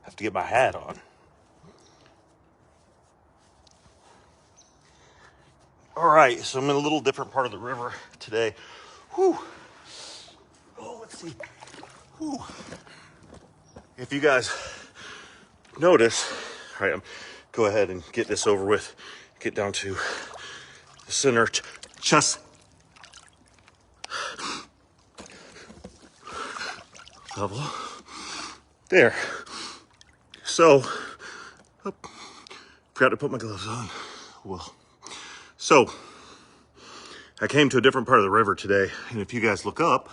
have to get my hat on. All right, so I'm in a little different part of the river today. Whew. Oh, let's see. Whew. If you guys notice, all right, go ahead and get this over with. Get down to the center chest level. There. So, forgot to put my gloves on. Well, so I came to a different part of the river today, and if you guys look up,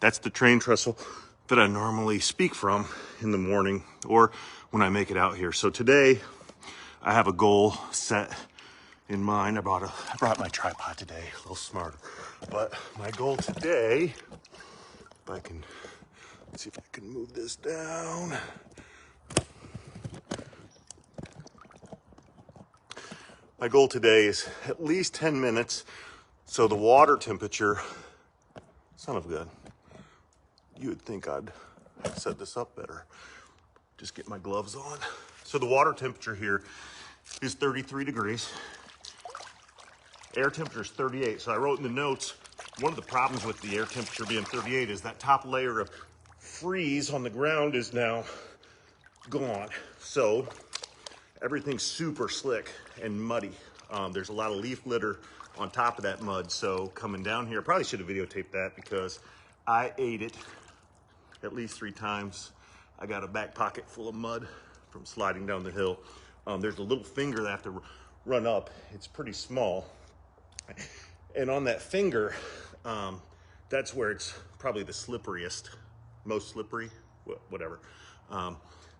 that's the train trestle that I normally speak from in the morning or when I make it out here. So today I have a goal set in mind. I brought my tripod today, a little smarter. But my goal today, if I can, let's see if I can move this down. My goal today is at least 10 minutes. So the water temperature, son of a gun, you would think I'd set this up better. Just get my gloves on. So the water temperature here is 33 degrees. Air temperature is 38. So I wrote in the notes, one of the problems with the air temperature being 38 is that top layer of freeze on the ground is now gone. So everything's super slick and muddy. There's a lot of leaf litter on top of that mud. So coming down here, I probably should have videotaped that because I ate it at least 3 times. I got a back pocket full of mud from sliding down the hill. There's a little finger that I have to run up. It's pretty small. And on that finger, that's where it's probably the slipperiest, most slippery, whatever.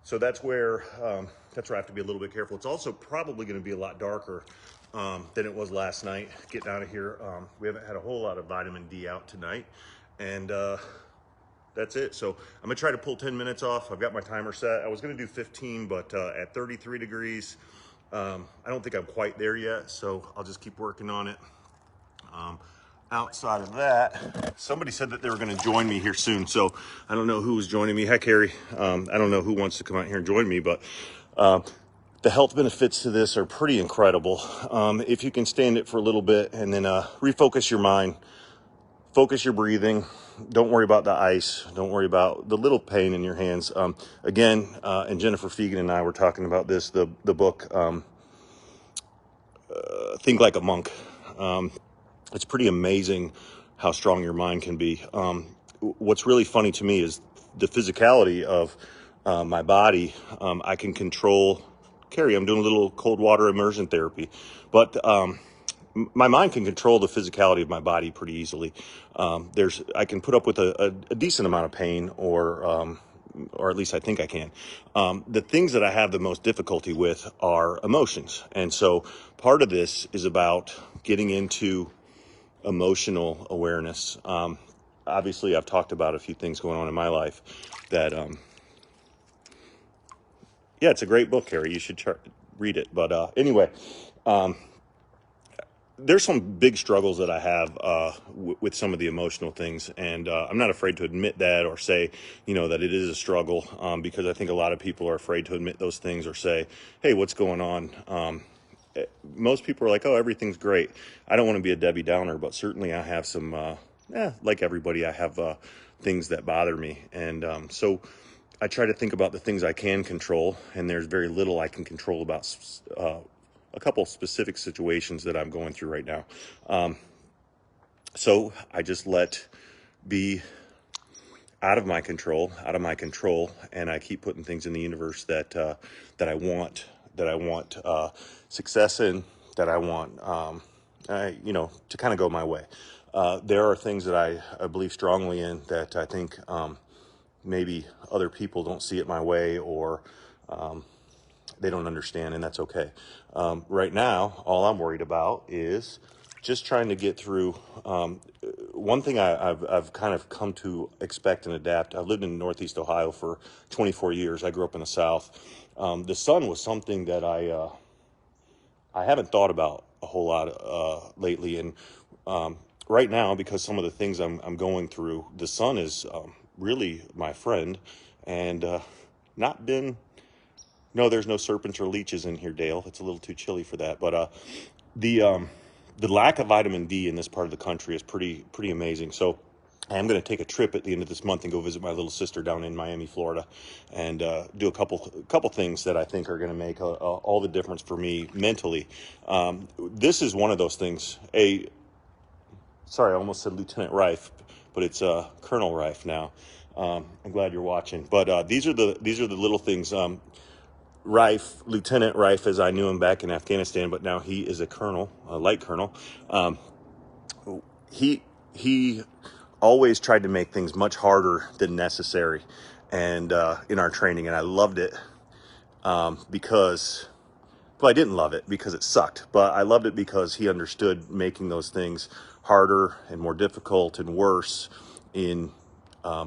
So that's where I have to be a little bit careful. It's also probably going to be a lot darker than it was last night. Getting out of here, we haven't had a whole lot of vitamin D out tonight, and that's it. So I'm gonna try to pull 10 minutes off. I've got my timer set. I was gonna do 15, but at 33 degrees, I don't think I'm quite there yet. So I'll just keep working on it. Outside of that, somebody said that they were gonna join me here soon. So I don't know who was joining me. Hi, Carrie. I don't know who wants to come out here and join me, but the health benefits to this are pretty incredible. If you can stand it for a little bit and then refocus your mind, focus your breathing. Don't worry about the ice. Don't worry about the little pain in your hands. Again, and Jennifer Fegan and I were talking about this, the book, Think Like a Monk. It's pretty amazing how strong your mind can be. What's really funny to me is the physicality of my body. I can control, Carrie, I'm doing a little cold water immersion therapy, but my mind can control the physicality of my body pretty easily. I can put up with a decent amount of pain, or at least I think I can. The things that I have the most difficulty with are emotions. And so part of this is about getting into emotional awareness. Obviously, I've talked about a few things going on in my life that, yeah, it's a great book, Harry. You should read it. But anyway, there's some big struggles that I have with some of the emotional things, and I'm not afraid to admit that or say, that it is a struggle, because I think a lot of people are afraid to admit those things or say, hey, what's going on? Most people are like, oh, everything's great. I don't want to be a Debbie Downer, but certainly I have some, like everybody, I have things that bother me. And so I try to think about the things I can control, and there's very little I can control about a couple specific situations that I'm going through right now. So I just let be out of my control, and I keep putting things in the universe that I want success in, that I want, to kind of go my way. There are things that I believe strongly in that I think maybe other people don't see it my way, or they don't understand, and that's okay. Right now, all I'm worried about is just trying to get through. One thing I've kind of come to expect and adapt. I've lived in Northeast Ohio for 24 years. I grew up in the South. The sun was something that I haven't thought about a whole lot lately, and right now, because some of the things I'm going through, the sun is really my friend, and not been. No, there's no serpents or leeches in here, Dale. It's a little too chilly for that. But the um, the lack of vitamin D in this part of the country is pretty amazing. So I am going to take a trip at the end of this month and go visit my little sister down in Miami, Florida, and do a couple things that I think are going to make all the difference for me mentally. This is one of those things. Sorry, I almost said Lieutenant Rife, but it's Colonel Rife now. I'm glad you're watching. But these are the little things. Rife, Lieutenant Rife, as I knew him back in Afghanistan, but now he is a colonel, a light colonel. Um, he always tried to make things much harder than necessary, and in our training, and I loved it because. Well, I didn't love it because it sucked, but I loved it because he understood making those things harder and more difficult and worse in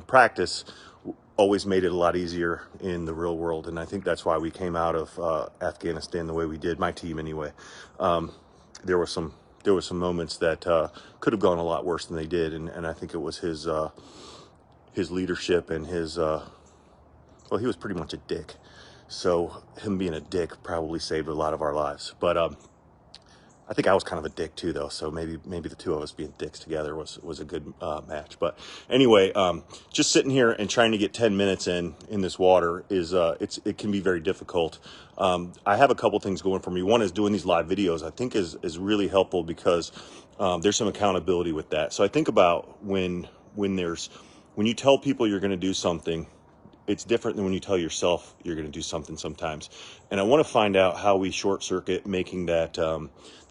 practice always made it a lot easier in the real world. And I think that's why we came out of Afghanistan the way we did, my team anyway. Um, there were some moments that could have gone a lot worse than they did, and I think it was his leadership and his well, he was pretty much a dick. So him being a dick probably saved a lot of our lives. But I think I was kind of a dick too, though. So maybe the two of us being dicks together was a good match. But anyway, just sitting here and trying to get 10 minutes in this water is it can be very difficult. I have a couple things going for me. One is doing these live videos. I think is really helpful because there's some accountability with that. So I think about when you tell people you're going to do something. It's different than when you tell yourself you're going to do something sometimes. And I want to find out how we short circuit making that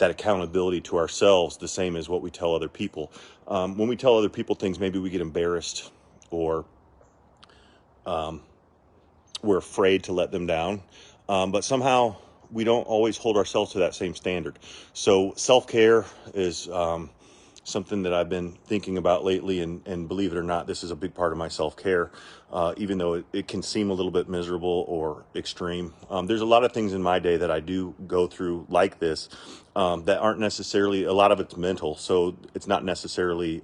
accountability to ourselves the same as what we tell other people. When we tell other people things, maybe we get embarrassed or we're afraid to let them down. But somehow we don't always hold ourselves to that same standard. So self-care is something that I've been thinking about lately, and believe it or not, this is a big part of my self-care, even though it can seem a little bit miserable or extreme. There's a lot of things in my day that I do go through like this that aren't necessarily, a lot of it's mental, so it's not necessarily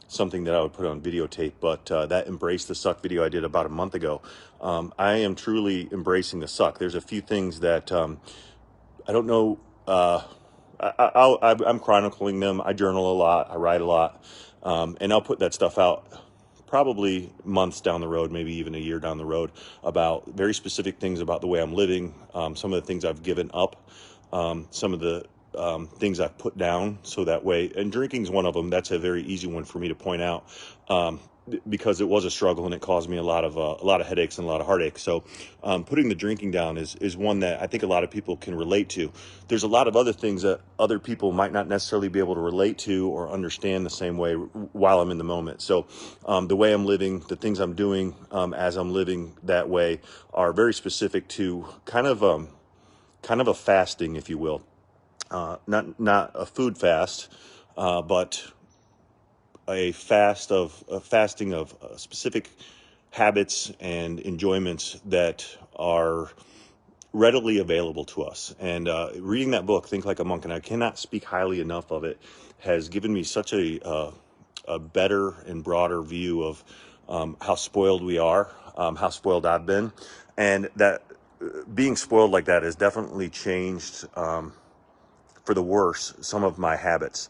something that I would put on videotape, but that Embrace the Suck video I did about a month ago, I am truly embracing the suck. There's a few things that I don't know, I'm chronicling them. I journal a lot. I write a lot. And I'll put that stuff out probably months down the road, maybe even a year down the road, about very specific things about the way I'm living, some of the things I've given up, some of the things I've put down so that way. And drinking is one of them. That's a very easy one for me to point out. Because it was a struggle and it caused me a lot of headaches and a lot of heartache. So putting the drinking down is one that I think a lot of people can relate to. There's a lot of other things that other people might not necessarily be able to relate to or understand the same way while I'm in the moment. So the way I'm living, the things I'm doing as I'm living that way are very specific to kind of a fasting, if you will. Not a food fast, but a fasting of specific habits and enjoyments that are readily available to us. And reading that book, Think Like a Monk, and I cannot speak highly enough of it, has given me such a better and broader view of how spoiled we are, how spoiled I've been, and that being spoiled like that has definitely changed for the worse some of my habits.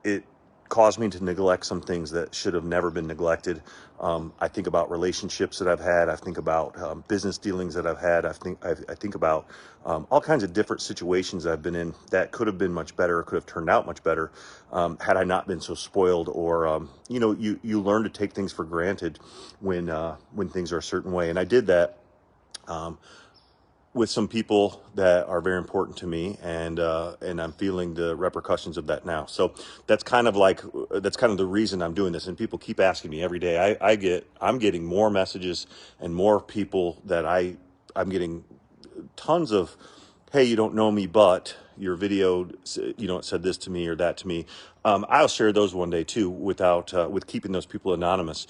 It caused me to neglect some things that should have never been neglected. I think about relationships that I've had. I think about business dealings that I've had. I think about all kinds of different situations I've been in that could have been much better, or could have turned out much better had I not been so spoiled. Or you learn to take things for granted when things are a certain way, and I did that. With some people that are very important to me, and I'm feeling the repercussions of that now. So that's kind of the reason I'm doing this. And people keep asking me every day. I'm getting more messages and more people that I'm getting tons of, hey, you don't know me, but your video, it said this to me or that to me. I'll share those one day too, with keeping those people anonymous,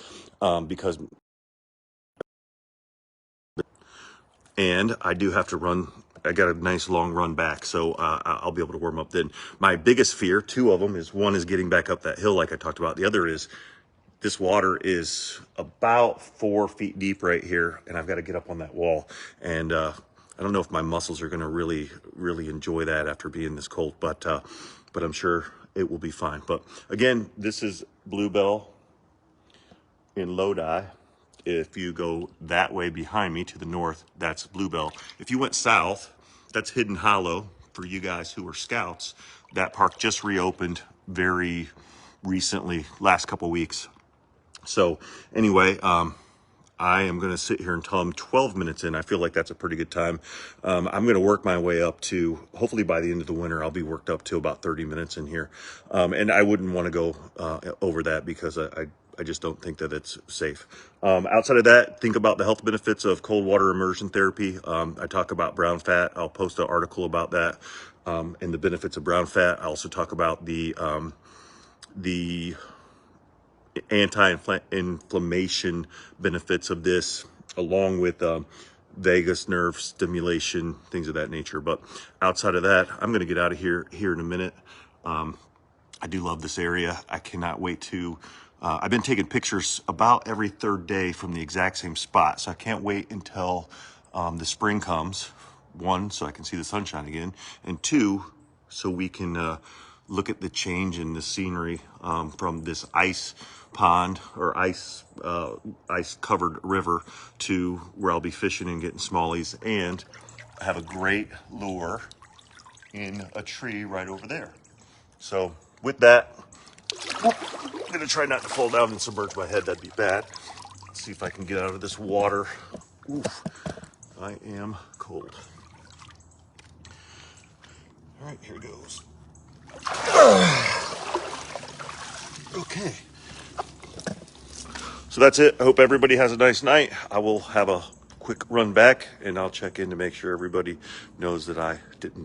because. And I do have to run. I got a nice long run back, so I'll be able to warm up then. My biggest fear, two of them, is one is getting back up that hill like I talked about. The other is This water is about 4 feet deep right here, and I've got to get up on that wall. And I don't know if my muscles are going to really enjoy that after being this cold, but I'm sure it will be fine. But again, this is Bluebell in Lodi. If you go that way behind me to the north, that's Bluebell. If you went south, that's Hidden Hollow. For you guys who are scouts, that park just reopened very recently, last couple weeks. So anyway, I am going to sit here until I'm 12 minutes in. I feel like that's a pretty good time. I'm going to work my way up to, hopefully by the end of the winter, I'll be worked up to about 30 minutes in here. And I wouldn't want to go over that because I just don't think that it's safe. Outside of that, think about the health benefits of cold water immersion therapy. I talk about brown fat. I'll post an article about that and the benefits of brown fat. I also talk about the anti-inflammation benefits of this, along with vagus nerve stimulation, things of that nature. But outside of that, I'm going to get out of here in a minute. I do love this area. I cannot wait to, I've been taking pictures about every third day from the exact same spot. So I can't wait until the spring comes. One, so I can see the sunshine again. And two, so we can look at the change in the scenery from this ice pond or ice covered river to where I'll be fishing and getting smallies, and have a great lure in a tree right over there. So with that, I'm gonna try not to fall down and submerge my head. That'd be bad. Let's see if I can get out of this water. Oof, I am cold. All right, here goes. Okay. So that's it. I hope everybody has a nice night. I will have a quick run back and I'll check in to make sure everybody knows that I didn't